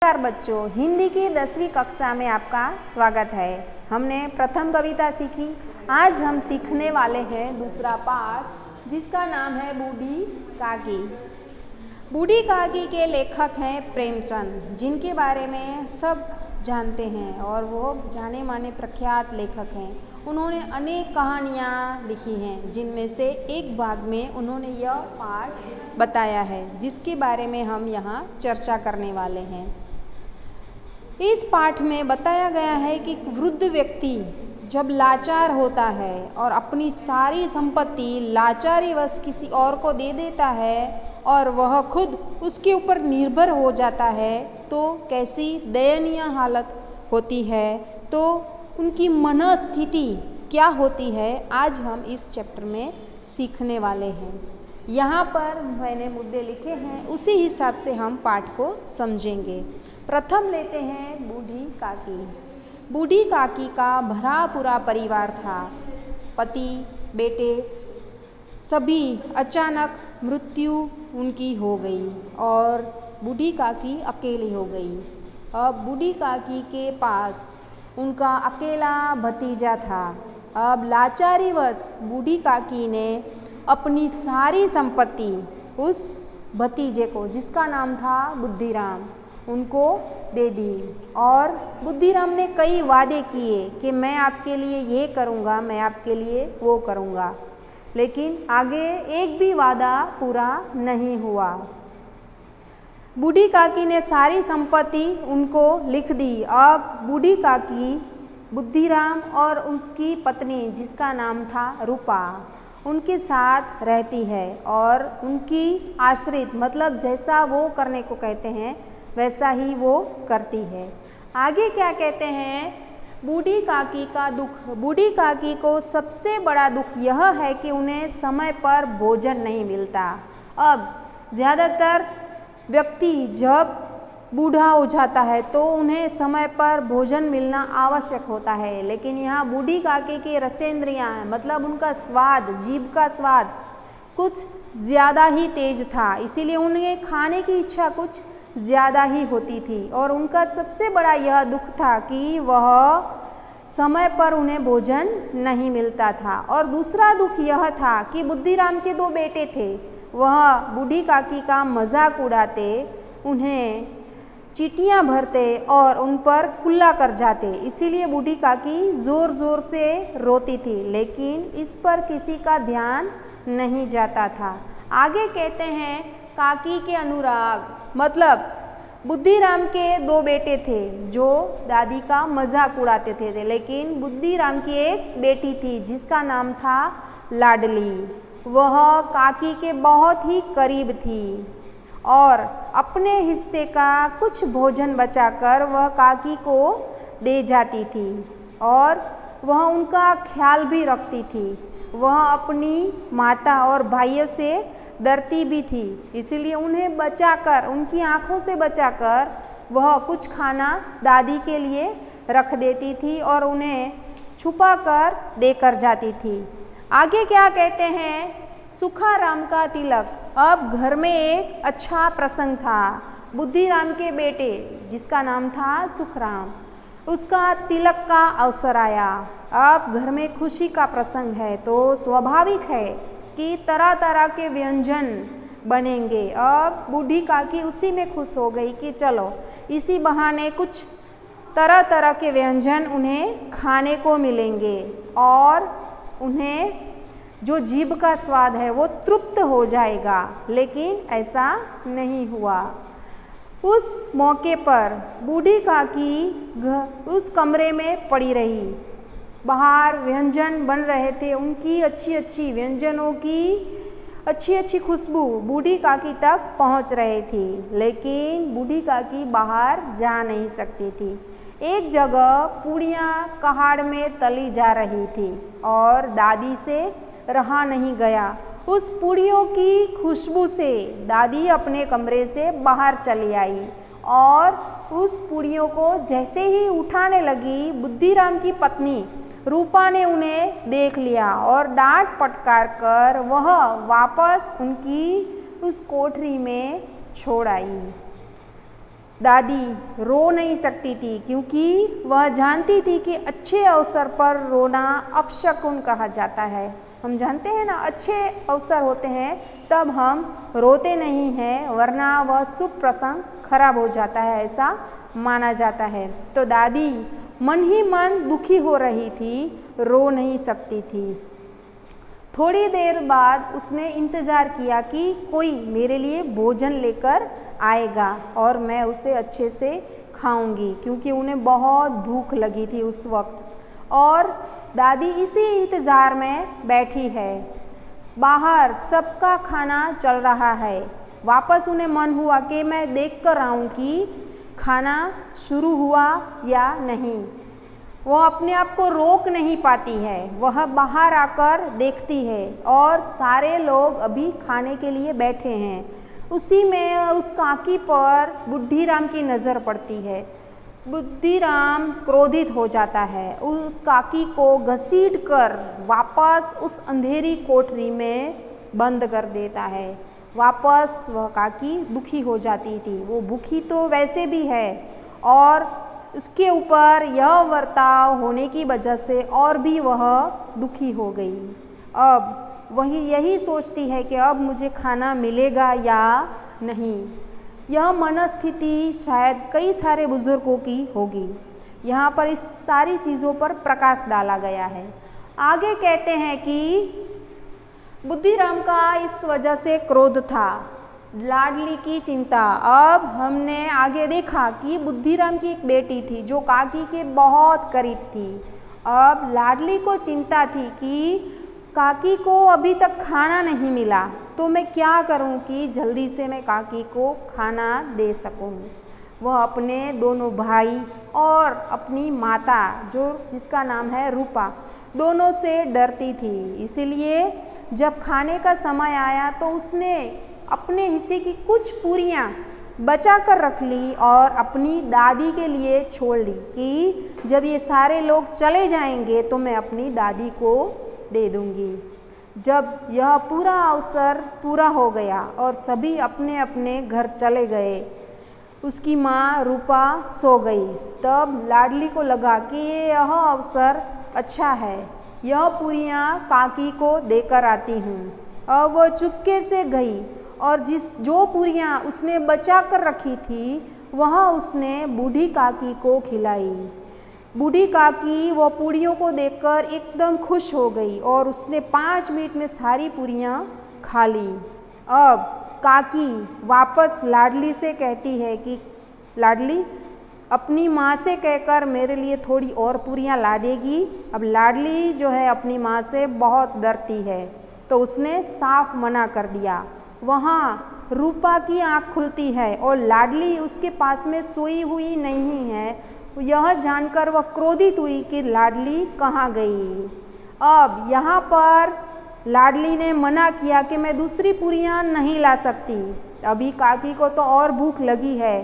नमस्कार बच्चों, हिंदी की 10वीं कक्षा में आपका स्वागत है। हमने प्रथम कविता सीखी। आज हम सीखने वाले हैं दूसरा पाठ, जिसका नाम है बूढ़ी काकी। बूढ़ी काकी के लेखक हैं प्रेमचंद, जिनके बारे में सब जानते हैं और वो जाने माने प्रख्यात लेखक हैं। उन्होंने अनेक कहानियाँ लिखी हैं, जिनमें से एक भाग में उन्होंने यह पाठ बताया है, जिसके बारे में हम यहाँ चर्चा करने वाले हैं। इस पाठ में बताया गया है कि वृद्ध व्यक्ति जब लाचार होता है और अपनी सारी संपत्ति लाचारीवश किसी और को दे देता है और वह खुद उसके ऊपर निर्भर हो जाता है, तो कैसी दयनीय हालत होती है, तो उनकी मनोस्थिति क्या होती है, आज हम इस चैप्टर में सीखने वाले हैं। यहाँ पर मैंने मुद्दे लिखे हैं, उसी हिसाब से हम पाठ को समझेंगे। प्रथम लेते हैं बूढ़ी काकी। बूढ़ी काकी का भरा पूरा परिवार था। पति, बेटे सभी अचानक मृत्यु उनकी हो गई और बूढ़ी काकी अकेली हो गई। अब बूढ़ी काकी के पास उनका अकेला भतीजा था। अब लाचारीवश बूढ़ी काकी ने अपनी सारी संपत्ति उस भतीजे को, जिसका नाम था बुद्धिराम, उनको दे दी। और बुद्धिराम ने कई वादे किए कि मैं आपके लिए ये करूँगा, मैं आपके लिए वो करूँगा, लेकिन आगे एक भी वादा पूरा नहीं हुआ। बूढ़ी काकी ने सारी संपत्ति उनको लिख दी। अब बूढ़ी काकी बुद्धिराम और उसकी पत्नी, जिसका नाम था रूपा, उनके साथ रहती है और उनकी आश्रित, मतलब जैसा वो करने को कहते हैं वैसा ही वो करती है। आगे क्या कहते हैं, बूढ़ी काकी का दुख। बूढ़ी काकी को सबसे बड़ा दुख यह है कि उन्हें समय पर भोजन नहीं मिलता। अब ज़्यादातर व्यक्ति जब बूढ़ा हो जाता है तो उन्हें समय पर भोजन मिलना आवश्यक होता है, लेकिन यहाँ बूढ़ी काकी की रसेंद्रियाँ, मतलब उनका स्वाद, जीभ का स्वाद कुछ ज़्यादा ही तेज था, इसीलिए उन्हें खाने की इच्छा कुछ ज़्यादा ही होती थी। और उनका सबसे बड़ा यह दुख था कि वह समय पर उन्हें भोजन नहीं मिलता था। और दूसरा दुख यह था कि बुद्धिराम के दो बेटे थे, वह बूढ़ी काकी का मजाक उड़ाते, उन्हें चीटियाँ भरते और उन पर कुल्ला कर जाते। इसीलिए बूढ़ी काकी ज़ोर ज़ोर से रोती थी, लेकिन इस पर किसी का ध्यान नहीं जाता था। आगे कहते हैं काकी के अनुराग, मतलब बुद्धिराम के दो बेटे थे जो दादी का मजाक उड़ाते थे, लेकिन बुद्धिराम की एक बेटी थी जिसका नाम था लाडली। वह काकी के बहुत ही करीब थी और अपने हिस्से का कुछ भोजन बचाकर वह काकी को दे जाती थी और वह उनका ख्याल भी रखती थी। वह अपनी माता और भाइयों से डरती भी थी, इसीलिए उन्हें बचाकर, उनकी आँखों से बचाकर वह कुछ खाना दादी के लिए रख देती थी और उन्हें छुपा कर देकर जाती थी। आगे क्या कहते हैं, सुखाराम का तिलक। अब घर में एक अच्छा प्रसंग था। बुद्धिराम के बेटे, जिसका नाम था सुखराम, उसका तिलक का अवसर आया। अब घर में खुशी का प्रसंग है तो स्वाभाविक है कि तरह तरह के व्यंजन बनेंगे। अब बूढ़ी काकी उसी में खुश हो गई कि चलो इसी बहाने कुछ तरह तरह के व्यंजन उन्हें खाने को मिलेंगे और उन्हें जो जीभ का स्वाद है वो तृप्त हो जाएगा, लेकिन ऐसा नहीं हुआ। उस मौके पर बूढ़ी काकी उस कमरे में पड़ी रही। बाहर व्यंजन बन रहे थे, उनकी अच्छी अच्छी व्यंजनों की अच्छी अच्छी खुशबू बूढ़ी काकी तक पहुंच रही थी, लेकिन बूढ़ी काकी बाहर जा नहीं सकती थी। एक जगह पूड़ियाँ कहाड़ में तली जा रही थी और दादी से रहा नहीं गया। उस पूड़ियों की खुशबू से दादी अपने कमरे से बाहर चली आई और उस पूड़ियों को जैसे ही उठाने लगी, बुद्धिराम की पत्नी रूपा ने उन्हें देख लिया और डांट फटकार कर वह वापस उनकी उस कोठरी में छोड़ आई। दादी रो नहीं सकती थी क्योंकि वह जानती थी कि अच्छे अवसर पर रोना अपशकुन कहा जाता है। हम जानते हैं ना, अच्छे अवसर होते हैं तब हम रोते नहीं हैं, वरना वह शुभ प्रसंग खराब हो जाता है, ऐसा माना जाता है। तो दादी मन ही मन दुखी हो रही थी, रो नहीं सकती थी। थोड़ी देर बाद उसने इंतज़ार किया कि कोई मेरे लिए भोजन लेकर आएगा और मैं उसे अच्छे से खाऊंगी, क्योंकि उन्हें बहुत भूख लगी थी उस वक्त। और दादी इसी इंतज़ार में बैठी है। बाहर सबका खाना चल रहा है। वापस उन्हें मन हुआ कि मैं देख कर आऊँ कि खाना शुरू हुआ या नहीं। वह अपने आप को रोक नहीं पाती है, वह बाहर आकर देखती है और सारे लोग अभी खाने के लिए बैठे हैं। उसी में उस काकी पर बुड्ढीराम की नज़र पड़ती है। बुड्ढीराम क्रोधित हो जाता है, उस काकी को घसीटकर वापस उस अंधेरी कोठरी में बंद कर देता है। वापस वह काकी दुखी हो जाती थी। वो भूखी तो वैसे भी है और उसके ऊपर यह बर्ताव होने की वजह से और भी वह दुखी हो गई। अब वही यही सोचती है कि अब मुझे खाना मिलेगा या नहीं। यह मनस्थिति शायद कई सारे बुजुर्गों की होगी। यहाँ पर इस सारी चीज़ों पर प्रकाश डाला गया है। आगे कहते हैं कि बुद्धिराम का इस वजह से क्रोध था, लाडली की चिंता। अब हमने आगे देखा कि बुद्धिराम की एक बेटी थी जो काकी के बहुत करीब थी। अब लाडली को चिंता थी कि काकी को अभी तक खाना नहीं मिला, तो मैं क्या करूं कि जल्दी से मैं काकी को खाना दे सकूं। वह अपने दोनों भाई और अपनी माता जिसका नाम है रूपा, दोनों से डरती थी। इसीलिए जब खाने का समय आया तो उसने अपने हिस्से की कुछ पूरियां बचा कर रख ली और अपनी दादी के लिए छोड़ ली कि जब ये सारे लोग चले जाएंगे तो मैं अपनी दादी को दे दूंगी। जब यह पूरा अवसर पूरा हो गया और सभी अपने अपने घर चले गए, उसकी माँ रूपा सो गई। तब लाडली को लगा कि यह अवसर अच्छा है, यह पूरियाँ काकी को देकर आती हूँ। अब वह चुपके से गई और जो पूरियाँ उसने बचा कर रखी थी वह उसने बूढ़ी काकी को खिलाई। बूढ़ी काकी वो पूड़ियों को देखकर एकदम खुश हो गई और उसने 5 मिनट में सारी पूड़ियाँ खा ली। अब काकी वापस लाडली से कहती है कि लाडली अपनी माँ से कहकर मेरे लिए थोड़ी और पूड़ियाँ ला देगी। अब लाडली जो है अपनी माँ से बहुत डरती है, तो उसने साफ मना कर दिया। वहाँ रूपा की आँख खुलती है और लाडली उसके पास में सोई हुई नहीं है। यह जानकर वह क्रोधित हुई कि लाडली कहाँ गई। अब यहाँ पर लाडली ने मना किया कि मैं दूसरी पूरियाँ नहीं ला सकती, अभी काकी को तो और भूख लगी है।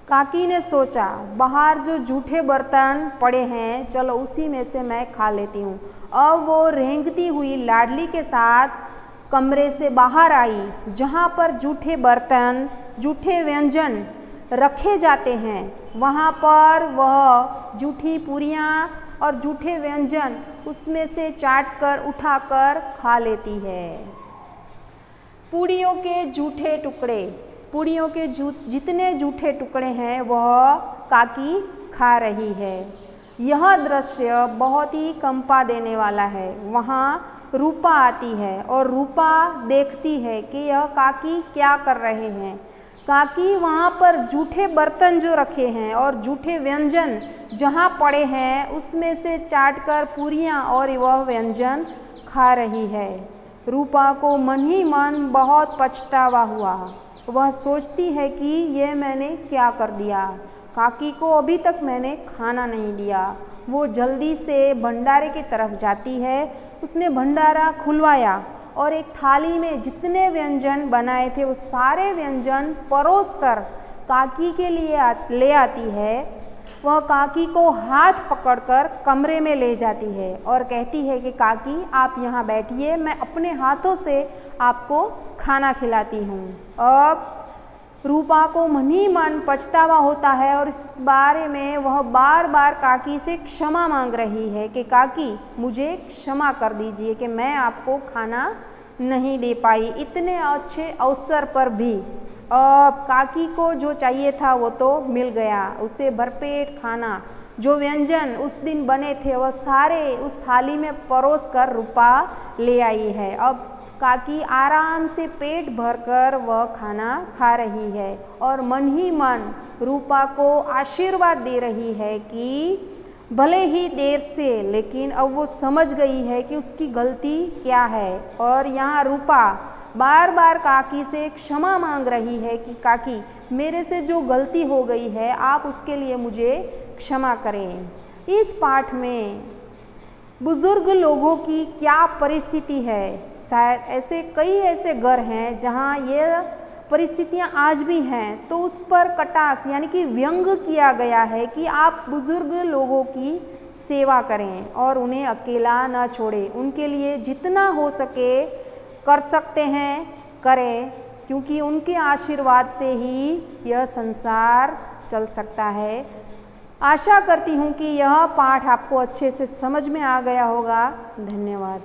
काकी ने सोचा बाहर जो जूठे बर्तन पड़े हैं, चलो उसी में से मैं खा लेती हूँ। अब वो रेंगती हुई लाडली के साथ कमरे से बाहर आई, जहाँ पर जूठे बर्तन, जूठे व्यंजन रखे जाते हैं। वहाँ पर वह जूठी पूरियाँ और जूठे व्यंजन उसमें से चाट कर उठाकर खा लेती है। पूड़ियों के जूठे टुकड़े, पूड़ियों के जितने जूठे टुकड़े हैं वह काकी खा रही है। यह दृश्य बहुत ही कंपा देने वाला है। वहाँ रूपा आती है और रूपा देखती है कि यह काकी क्या कर रहे हैं। काकी वहाँ पर जूठे बर्तन जो रखे हैं और जूठे व्यंजन जहाँ पड़े हैं उसमें से चाटकर पूरियाँ और वह व्यंजन खा रही है। रूपा को मन ही मन बहुत पछतावा हुआ। वह सोचती है कि ये मैंने क्या कर दिया, काकी को अभी तक मैंने खाना नहीं दिया। वो जल्दी से भंडारे की तरफ जाती है। उसने भंडारा खुलवाया और एक थाली में जितने व्यंजन बनाए थे वो सारे व्यंजन परोसकर काकी के लिए ले आती है। वह काकी को हाथ पकड़कर कमरे में ले जाती है और कहती है कि काकी आप यहाँ बैठिए, मैं अपने हाथों से आपको खाना खिलाती हूँ। अब रूपा को मन ही मन पछतावा होता है और इस बारे में वह बार बार काकी से क्षमा मांग रही है कि काकी मुझे क्षमा कर दीजिए कि मैं आपको खाना नहीं दे पाई इतने अच्छे अवसर पर भी। अब काकी को जो चाहिए था वो तो मिल गया, उसे भरपेट खाना, जो व्यंजन उस दिन बने थे वह सारे उस थाली में परोस कर रूपा ले आई है। अब काकी आराम से पेट भरकर वह खाना खा रही है और मन ही मन रूपा को आशीर्वाद दे रही है कि भले ही देर से लेकिन अब वो समझ गई है कि उसकी गलती क्या है। और यहाँ रूपा बार बार काकी से क्षमा मांग रही है कि काकी मेरे से जो गलती हो गई है आप उसके लिए मुझे क्षमा करें। इस पाठ में बुजुर्ग लोगों की क्या परिस्थिति है, शायद ऐसे कई ऐसे घर हैं जहाँ ये परिस्थितियाँ आज भी हैं, तो उस पर कटाक्ष यानी कि व्यंग किया गया है कि आप बुजुर्ग लोगों की सेवा करें और उन्हें अकेला न छोड़ें, उनके लिए जितना हो सके कर सकते हैं करें, क्योंकि उनके आशीर्वाद से ही यह संसार चल सकता है। आशा करती हूँ कि यह पाठ आपको अच्छे से समझ में आ गया होगा। धन्यवाद।